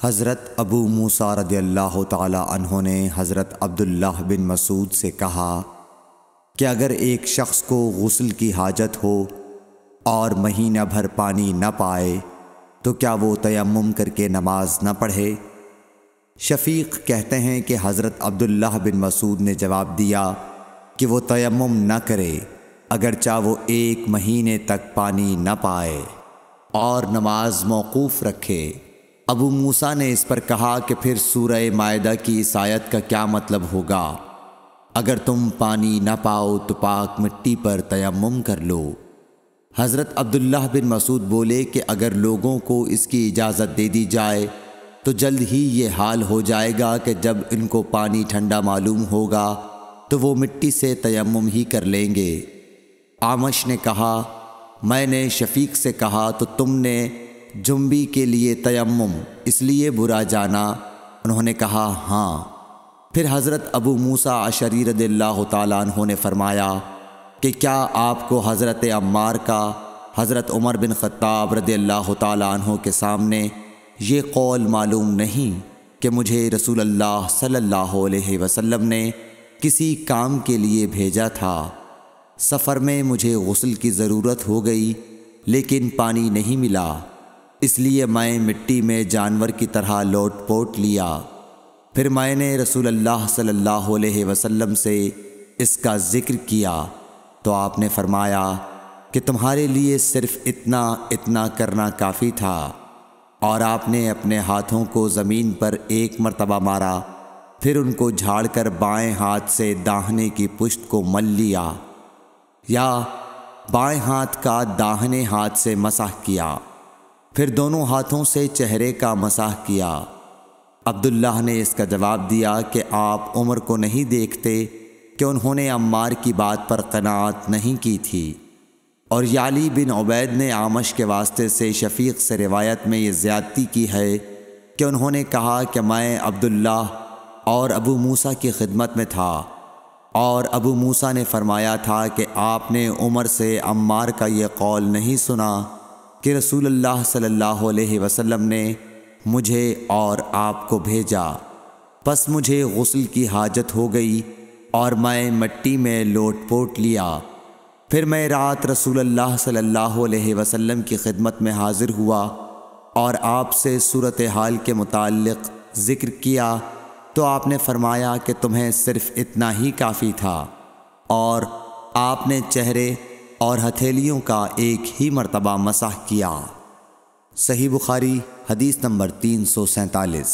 حضرت ابو موسیٰ رضی اللہ تعالی عنہ نے حضرت عبداللہ بن مسعود سے کہا کہ اگر ایک شخص کو غسل کی حاجت ہو اور مہینہ بھر پانی نہ پائے تو کیا وہ تیمم کر کے نماز نہ پڑھے؟ شفیق کہتے ہیں کہ حضرت عبداللہ بن مسعود نے جواب دیا کہ وہ تیمم نہ کرے اگرچہ وہ 1 مہینے تک پانی نہ پائے اور نماز موقوف رکھے۔ ابو موسیٰ نے اس پر کہا کہ پھر سورہ مائدہ کی اس آیت کا کیا مطلب ہوگا؟ اگر تم پانی نہ پاؤ تو پاک مٹی پر تیمم کر لو۔ حضرت عبداللہ بن مسعود بولے کہ اگر لوگوں کو اس کی اجازت دے دی جائے تو جلد ہی یہ حال ہو جائے گا کہ جب ان کو پانی ٹھنڈا معلوم ہوگا تو وہ مٹی سے تیمم ہی کر لیں گے۔ اعمش نے کہا میں نے شفیق سے کہا تو تم نے جنبی کے لیے تیمم اس لیے برا جانا؟ انہوں نے کہا ہاں۔ پھر حضرت ابو موسیٰ اشعری رضی اللہ تعالیٰ عنہ نے فرمایا کہ کیا آپ کو حضرت عمار کا حضرت عمر بن خطاب رضی اللہ تعالیٰ عنہ کے سامنے یہ قول معلوم نہیں کہ مجھے رسول اللہ صلی اللہ علیہ وسلم نے کسی کام کے لیے بھیجا تھا، سفر میں مجھے غسل کی ضرورت ہو گئی لیکن پانی نہیں ملا، اس لیے میں مٹی میں جانور کی طرح لوٹ پوٹ لیا۔ پھر میں نے رسول اللہ صلی اللہ علیہ وسلم سے اس کا ذکر کیا تو آپ نے فرمایا کہ تمہارے لیے صرف اتنا کرنا کافی تھا، اور آپ نے اپنے ہاتھوں کو زمین پر 1 مرتبہ مارا، پھر ان کو جھاڑ کر بائیں ہاتھ سے داہنے کی پشت کو مل لیا یا بائیں ہاتھ کا داہنے ہاتھ سے مسح کیا، پھر دونوں ہاتھوں سے چہرے کا مسح کیا۔ عبداللہ نے اس کا جواب دیا کہ آپ عمر کو نہیں دیکھتے کہ انہوں نے عمار کی بات پر قناعت نہیں کی تھی؟ اور یعلی بن عبید نے اعمش کے واسطے سے شفیق سے روایت میں یہ زیادتی کی ہے کہ انہوں نے کہا کہ میں عبداللہ اور ابو موسیٰ کی خدمت میں تھا، اور ابو موسیٰ نے فرمایا تھا کہ آپ نے عمر سے عمار کا یہ قول نہیں سنا کہ رسول اللہ صلی اللہ علیہ وسلم نے مجھے اور آپ کو بھیجا، پس مجھے غسل کی حاجت ہو گئی اور میں مٹی میں لوٹ پوٹ لیا۔ پھر میں رات رسول اللہ صلی اللہ علیہ وسلم کی خدمت میں حاضر ہوا اور آپ سے صورتحال کے متعلق ذکر کیا تو آپ نے فرمایا کہ تمہیں صرف اتنا ہی کافی تھا، اور آپ نے چہرے اور ہتھیلیوں کا 1 ہی مرتبہ مسح کیا۔ صحیح بخاری حدیث نمبر 347۔